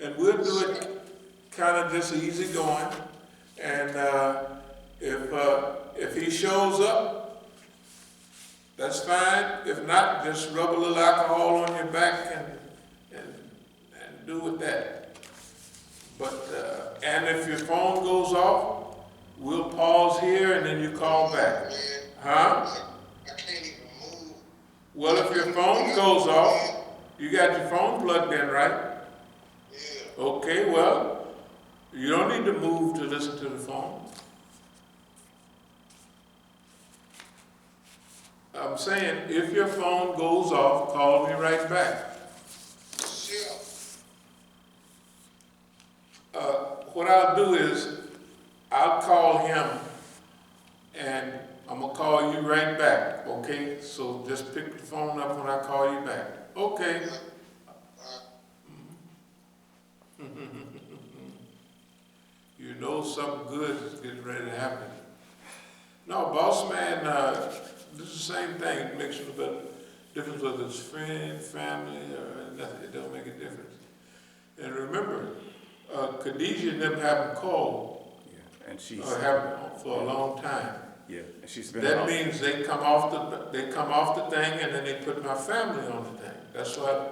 And we'll do it kind of just easy going. And if he shows up, that's fine. If not, just rub a little alcohol on your back and do with that. But and if your phone goes off, we'll pause here and then you call back. Huh? I can't even move. Well, if your phone goes off, you got your phone plugged in, right? Yeah. Okay, well, you don't need to move to listen to the phone. I'm saying, if your phone goes off, call me right back. Sure. What I'll do is, I'll call him, and I'm gonna call you right back, okay? So just pick the phone up when I call you back. Okay. You know something good is getting ready to happen. No, boss man, this is the same thing. It makes no difference whether it's friend, family, or nothing. It don't make a difference. And remember, Khadijah and them haven't called. Yeah, and she's Haven't for a long time. yeah, and she's been That means they come off the thing, and then they put my family on the thing. That's why.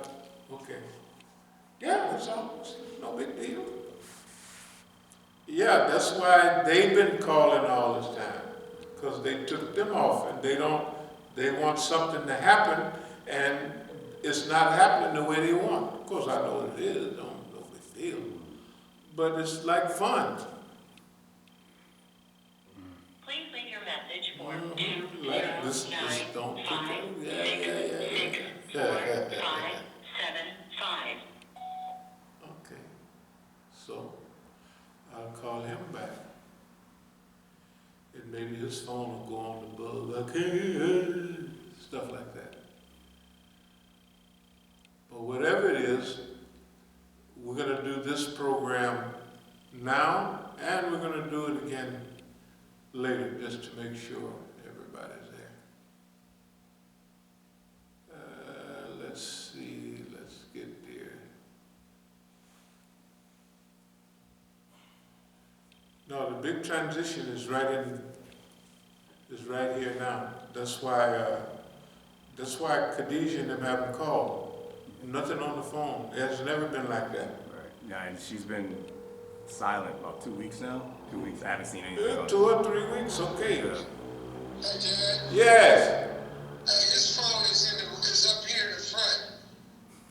Okay. Yeah, that's all. It's no big deal. Yeah, that's why they've been calling all this time, because they took them off, and they want something to happen, and it's not happening the way they want. Of course, I know what it is, no big deal. But it's like fun. Please leave your message for Like this don't pick up. Yeah. 575. Okay. So I'll call him back. And maybe his phone will go on the buzz. I can't hear stuff like that. But whatever it is, we're gonna do this program now, and we're gonna do it again later, just to make sure everybody's there. Let's see, let's get there. No, the big transition is right here now. That's why Khadijah and them haven't called. Nothing on the phone. It has never been like that. right. Yeah, and she's been silent about 2 weeks now. 2 weeks. I haven't seen anything on 2 or 3 weeks, okay. Yeah. Hey, Dad. Yes. Hey, his phone is up here in the front.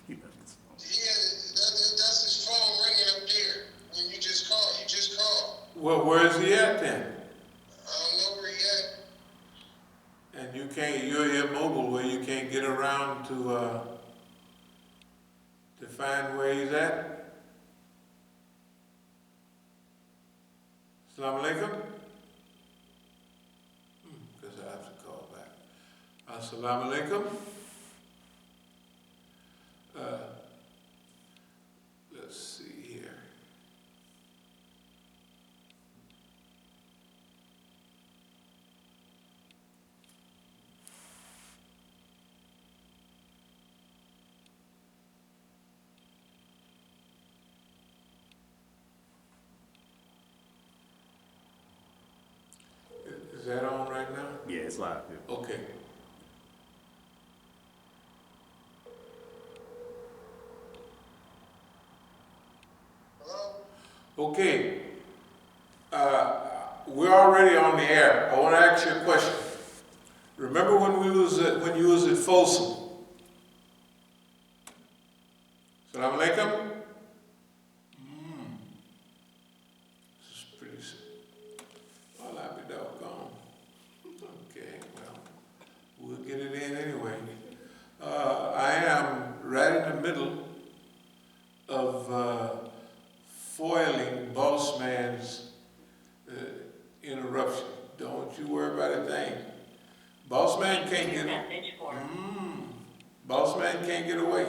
He left his phone. That's his phone ringing up there. When you just called. Well, where is he at then? I don't know where he at. And you're immobile where you can't get around to find where he's at. Assalamu alaikum. Because I have to call back. Assalamu alaikum. Let's see here. Is that on right now? Yeah, it's live. Yeah. Okay. Hello? Okay. We're already on the air. I want to ask you a question. Remember when you was at Folsom? Assalamu alaikum. This is pretty. Well, I'll be doggone. Okay, well, we'll get it in anyway. I am right in the middle of foiling Boss Man's interruption. Don't you worry about a thing. Boss Man can't Your get. message for Boss Man can't get away.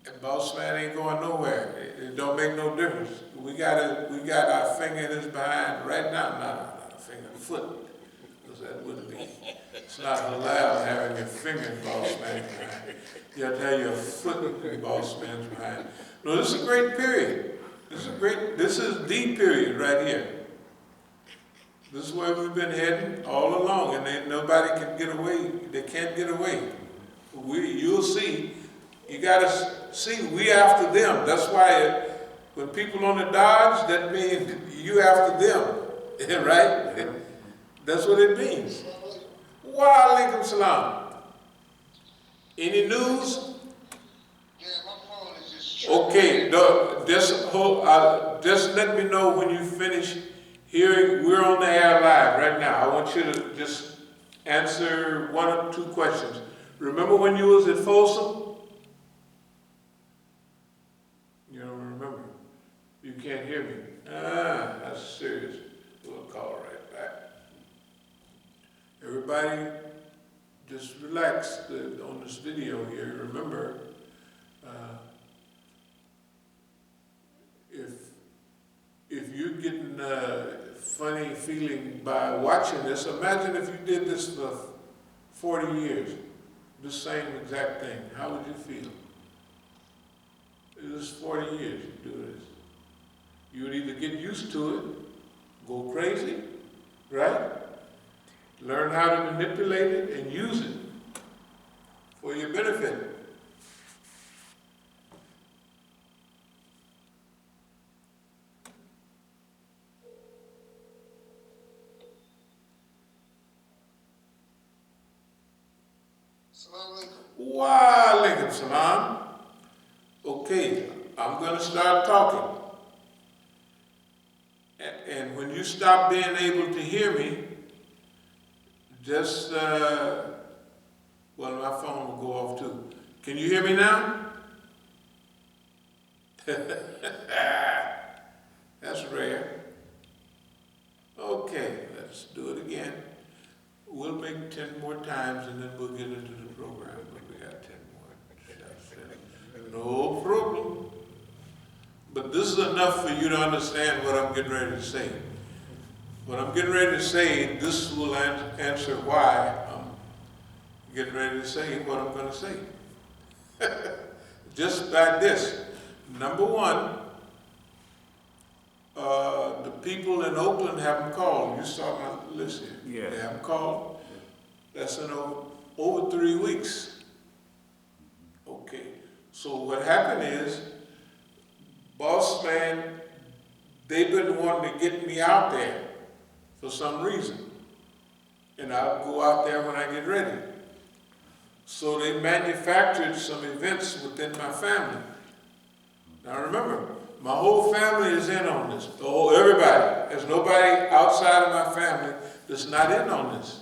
And Boss Man ain't going nowhere. It don't make no difference. We got our finger in his behind right now. Not a finger, foot. Because that wouldn't be. It's not allowed having your finger in Boss Man behind. You have to have your foot in the boss man's behind. No, this is a great period. This is the period right here. This is where we've been heading all along, and nobody can get away. They can't get away. You'll see. You gotta see, we after them. That's why when people on the dodge, that means you after them, right? That's what it means. Wa alaikum salam. Any news? Yeah, my phone is just Okay, just let me know when you finish hearing. We're on the air live right now. I want you to just answer one or two questions. Remember when you was at Folsom? You don't remember? You can't hear me. That's serious. We'll call right back. Everybody, just relax on this video here. Remember, if you're getting a funny feeling by watching this, imagine if you did this for 40 years, the same exact thing. How would you feel? It was 40 years you do this. You would either get used to it, go crazy, right? Learn how to manipulate it and use it for your benefit. Assalamu alaikum. Wa alaikum salam. Okay, I'm going to start talking. And when you stop being able to hear me, just, well, my phone will go off too. Can you hear me now? That's rare. Okay, let's do it again. We'll make 10 more times and then we'll get into the program. But we got 10 more. No problem. But this is enough for you to understand what I'm getting ready to say. What I'm getting ready to say, this will answer why I'm getting ready to say what I'm going to say. Just like this. Number one, the people in Oakland haven't called. You saw my list here. Yeah. They haven't called. That's in over 3 weeks. Okay. So what happened is, boss man, they've been wanting to get me out there for some reason. And I'll go out there when I get ready. So they manufactured some events within my family. Now remember, my whole family is in on this. Oh, everybody. There's nobody outside of my family that's not in on this.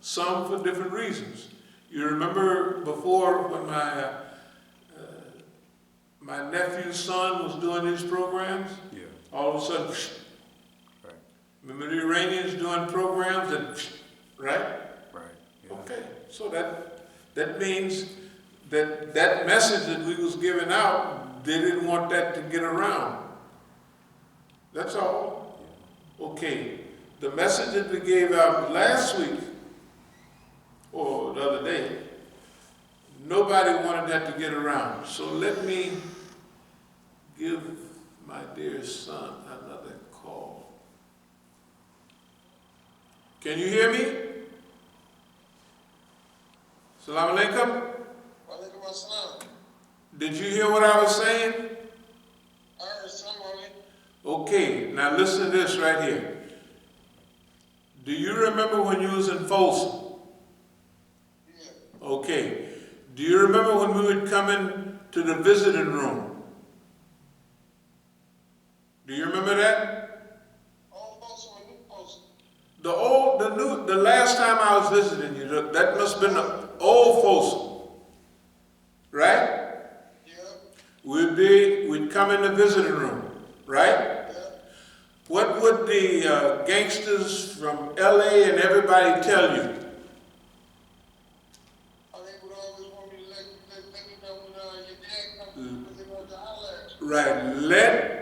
Some for different reasons. You remember before when my nephew's son was doing these programs? Yeah. All of a sudden, Right. remember the Iranians doing programs and right? Right. Yeah. Okay, so that means that message that we was giving out, they didn't want that to get around. That's all. Okay, the message that we gave out last week, or the other day, nobody wanted that to get around. So let me give my dear son another call. Can you hear me? Assalamu alaikum. Walaikum assalam. Did you hear what I was saying? I heard somebody. Okay, now listen to this right here. Do you remember when you was in Folsom? Yeah. Okay. Do you remember when we would come in to the visiting room? Do you remember that? Old folks or new folks? The last time I was visiting you, that must have been the old Folsom. Right? Yeah. We'd come in the visiting room, right? Yeah. What would the gangsters from LA and everybody tell you? They would always want me to let me know when your dad comes because they want to holler at you. Right, let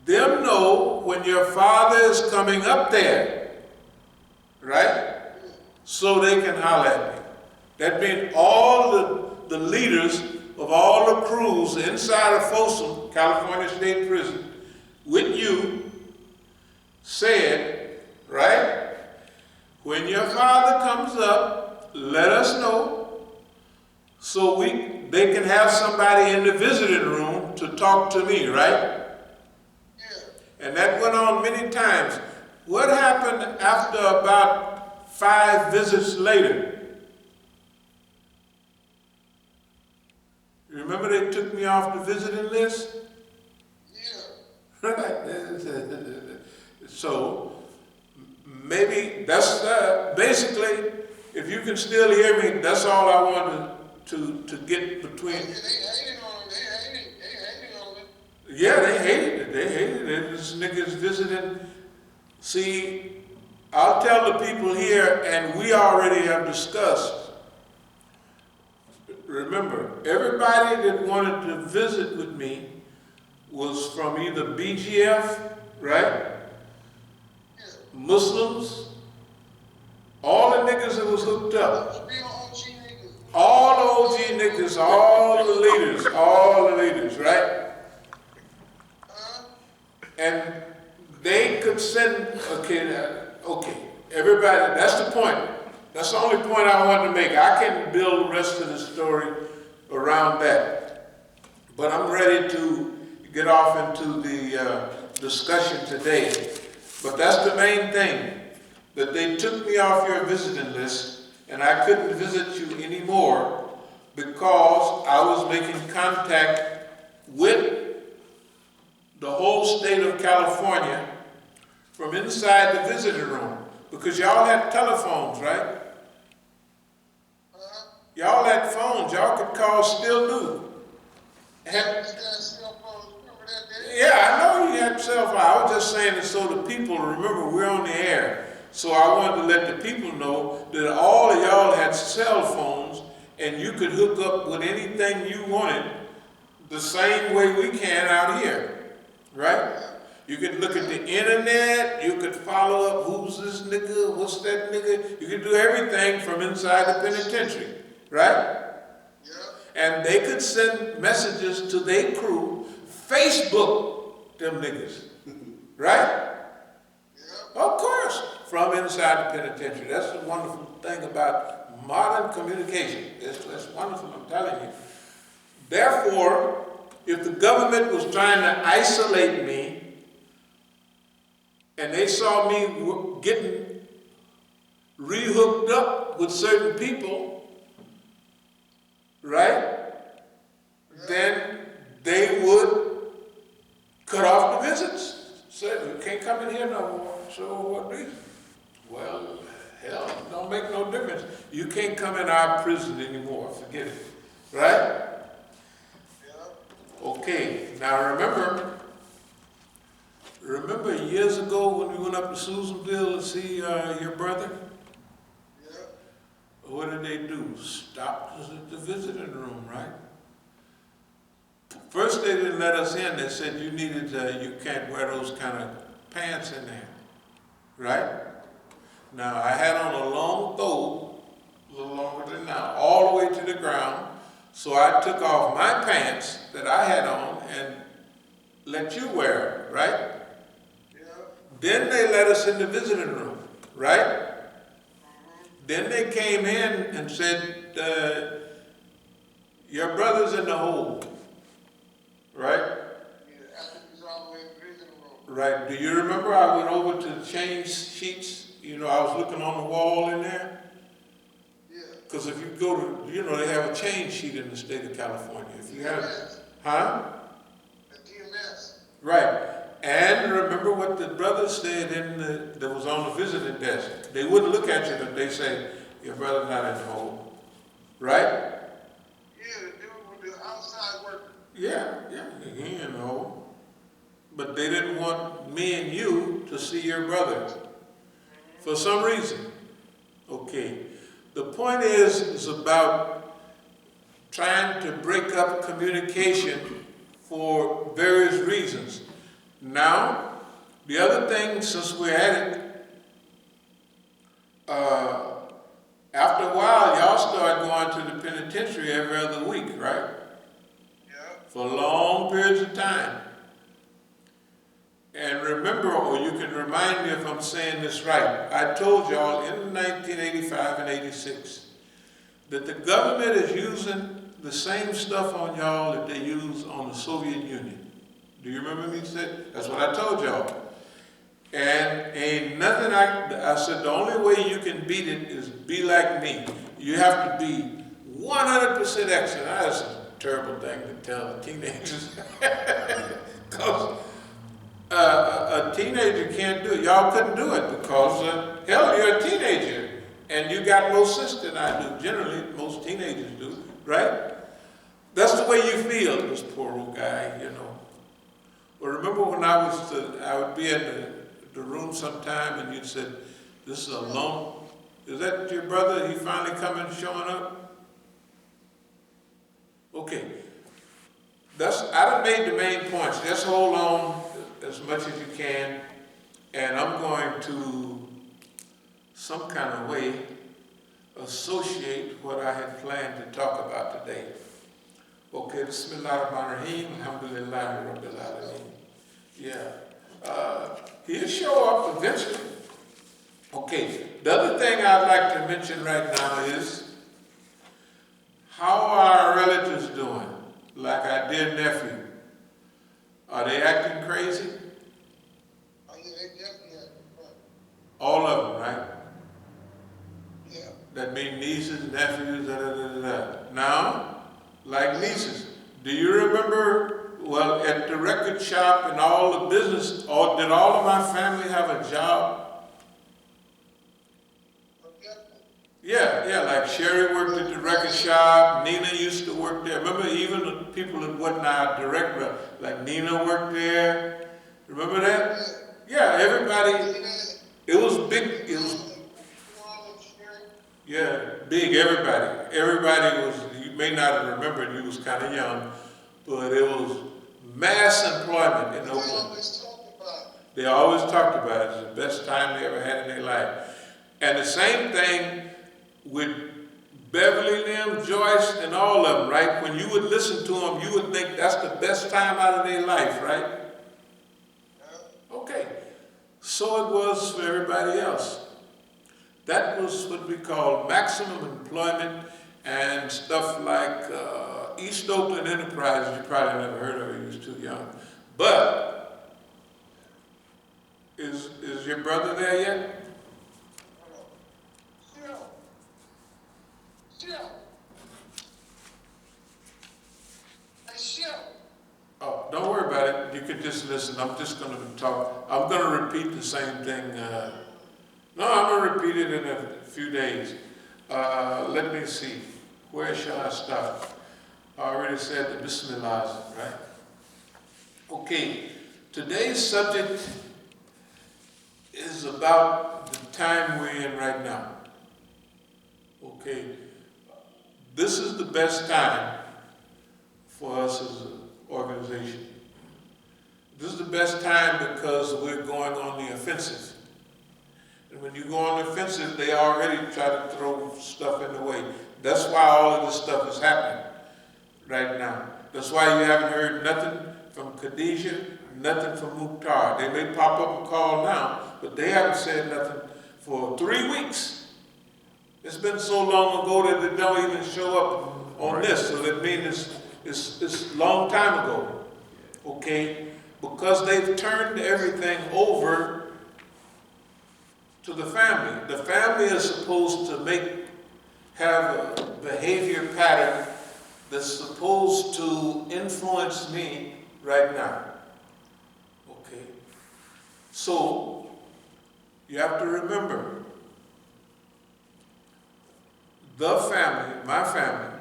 them know when your father is coming up there, right? So they can holler at me. That means all the leaders of all the crews inside of Folsom, California State Prison, with you, said, right, when your father comes up, let us know so they can have somebody in the visiting room to talk to me, right? Yeah. And that went on many times. What happened after about 5 visits later? Remember they took me off the visiting list? Yeah. So maybe that's basically, if you can still hear me, that's all I wanted to get between. They hated on him. They hated on him. Yeah, they hated it. They hated it. This nigga's visiting. See, I'll tell the people here, and we already have discussed. Remember, everybody that wanted to visit with me was from either BGF, right? Yeah. Muslims, all the niggas that was hooked up. Real OG niggas. All the OG niggas, all the leaders, right? And they could send, okay, everybody, that's the point. That's the only point I wanted to make. I can build the rest of the story around that. But I'm ready to get off into the discussion today. But that's the main thing, that they took me off your visiting list and I couldn't visit you anymore because I was making contact with the whole state of California from inside the visiting room. Because y'all had telephones, right? Y'all had phones, y'all could call, still do. Yeah, I know you had cell phone. I was just saying it so the people remember we're on the air. So I wanted to let the people know that all of y'all had cell phones and you could hook up with anything you wanted the same way we can out here, right? You could look at the internet, you could follow up who's this nigga, what's that nigga. You could do everything from inside the penitentiary, right? Yeah. And they could send messages to their crew, Facebook them niggas, right? Yeah. Of course, from inside the penitentiary. That's the wonderful thing about modern communication. It's wonderful, I'm telling you. Therefore, if the government was trying to isolate me, and they saw me getting rehooked up with certain people, right? Then they would cut off the visits. Say, you can't come in here no more. So what reason? Well, hell, it don't make no difference. You can't come in our prison anymore. Forget it. Right? Yeah. Okay, now remember years ago when we went up to Susanville to see your brother? Yeah. What did they do? Stopped us at the visiting room, right? First they didn't let us in. They said you can't wear those kind of pants in there, right? Now I had on a long thobe, a little longer than now, all the way to the ground. So I took off my pants that I had on and let you wear it, right? Then they let us in the visiting room, right? Then they came in and said, your brother's in the hole, right? Yeah, after he's all the way in the visiting room. Right. Do you remember I went over to change sheets? You know, I was looking on the wall in there. Yeah. Because if you go to, they have a change sheet in the state of California. If you have, DMS. huh? A DMS. Right. And remember what the brother said that was on the visiting desk. They wouldn't look at you if they say, your brother's not in the hole. Right? Yeah, the dude with the outside worker. Yeah, he in the hole. But they didn't want me and you to see your brother. For some reason. Okay. The point is about trying to break up communication for various reasons. Now, the other thing, since we're at it, After a while, y'all start going to the penitentiary every other week, right? Yeah. For long periods of time. And remember, or you can remind me if I'm saying this right, I told y'all in 1985 and 86 that the government is using the same stuff on y'all that they use on the Soviet Union. Do you remember me saying? That's what I told y'all. And ain't nothing I said the only way you can beat it is be like me. You have to be 100% excellent. That's a terrible thing to tell the teenagers. Because a teenager can't do it. Y'all couldn't do it because, hell, you're a teenager. And you got more sense than I do. Generally, most teenagers do, right? That's the way you feel, this poor old guy, you know. Well, remember when I would be in the room sometime and you'd said, this is a lone, is that your brother? He finally coming, showing up? Okay. I done made the main points. Just hold on as much as you can, and I'm going to, some kind of way, associate what I had planned to talk about today. Okay, Bismillahirrahmanirrahim, Alhamdulillahi Rabbil Alameen. Yeah. He'll show up eventually. Okay, the other thing I'd like to mention right now is, how are our relatives doing? Like our dear nephew. Are they acting crazy? Oh, yeah, they definitely have fun. All of them, right? Yeah. That mean nieces, nephews, da da da da da. Now, like nieces, do you remember, well, at the record shop and all the business, did all of my family have a job? Oh, definitely. Yeah, like Sherry worked at the record shop, Nina used to work there. Remember even the people that wasn't our director, like Nina worked there. Remember that? Yeah, everybody, it was big, it was, yeah, big, everybody. Everybody was, you may not have remembered, you was kind of young, but it was mass employment in Oakland. They always talked about it. It's the best time they ever had in their life. And the same thing with Beverly, them, Joyce, and all of them, right? When you would listen to them, you would think that's the best time out of their life, right? Okay. So it was for everybody else. That was what we call maximum employment and stuff like East Oakland Enterprises. You probably never heard of it, you was too young. But, is your brother there yet? Oh, don't worry about it. You could just listen. I'm just going to talk. I'm going to repeat the same thing. No, I'm going to repeat it in a few days. Let me see. Where shall I start? I already said the Bismillah, right? Okay. Today's subject is about the time we're in right now. Okay. This is the best time for us as an organization. This is the best time because we're going on the offensive. And when you go on the offensive, they already try to throw stuff in the way. That's why all of this stuff is happening right now. That's why you haven't heard nothing from Khadijah, nothing from Mukhtar. They may pop up and call now, but they haven't said nothing for 3 weeks. It's been so long ago that they don't even show up on this, so that means it's a long time ago, okay? Because they've turned everything over to the family. The family is supposed to have a behavior pattern that's supposed to influence me right now, okay? So, you have to remember, the family, my family,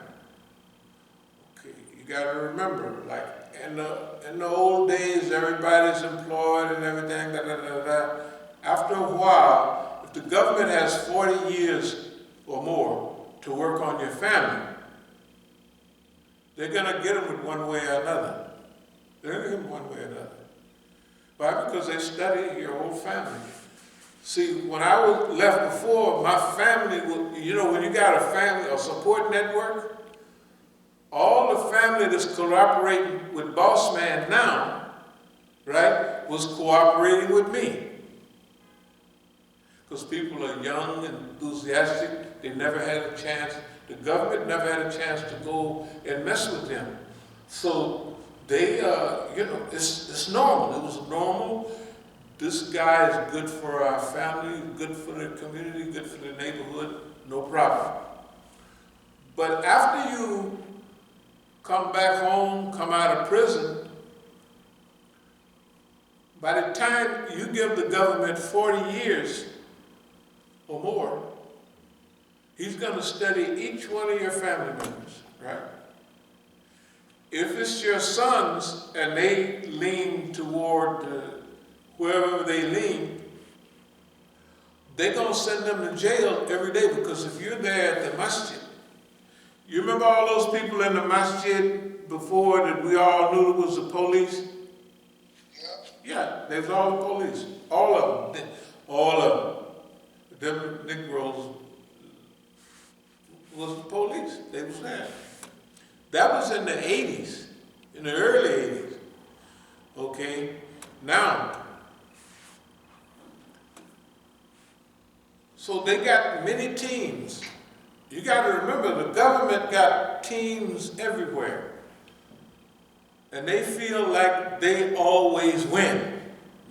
okay, you got to remember, like in the old days, everybody's employed and everything, da, da, da, da. After a while, if the government has 40 years or more to work on your family, they're going to get them with one way or another. They're going to get them one way or another. Why? Because they study your whole family. See, when I was left before, my family, you know, when you got a family, a support network, all the family that's cooperating with Boss Man now, right, was cooperating with me. Because people are young and enthusiastic, they never had a chance, the government never had a chance to go and mess with them. So they, you know, it's normal, it was normal. This guy is good for our family, good for the community, good for the neighborhood, no problem. But after you come back home, come out of prison, by the time you give the government 40 years or more, he's going to study each one of your family members, right? If it's your sons and they lean toward wherever they lean, they're going to send them to jail every day, because if you're there at the Masjid, you remember all those people in the Masjid before that we all knew it was the police? Yeah, they was all the police. All of them. All of them. Them Negroes was the police. They was there. That was in the 80s, in the early 80s. Okay? Now, so they got many teams. You got to remember, the government got teams everywhere. And they feel like they always win.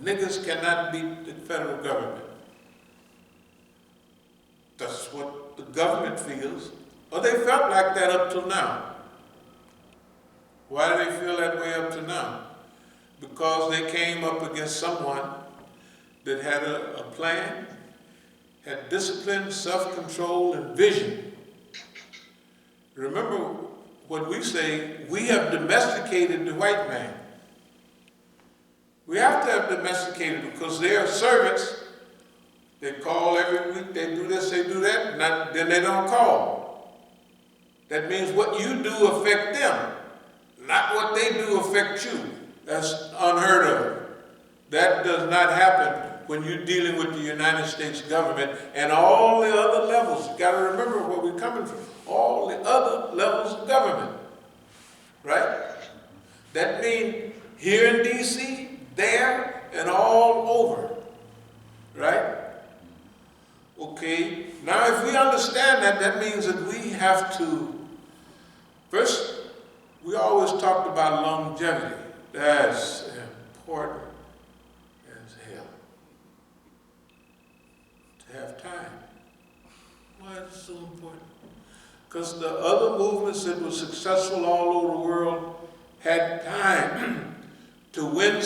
Niggas cannot beat the federal government. That's what the government feels. Or they felt like that up till now. Why do they feel that way up to now? Because they came up against someone that had a plan, had discipline, self-control, and vision. Remember what we say, we have domesticated the white man. We have to have domesticated because they are servants. They call every week, they do this, they do that, then they don't call. That means what you do affect them, not what they do affect you. That's unheard of. That does not happen when you're dealing with the United States government and all the other levels. You gotta remember where we're coming from. All the other levels of government, right? That means here in DC, there, and all over, right? Okay, now if we understand that, that means that we have to, first, we always talked about longevity. That's important as hell. To have time. Why is it so important? Because the other movements that were successful all over the world had time to win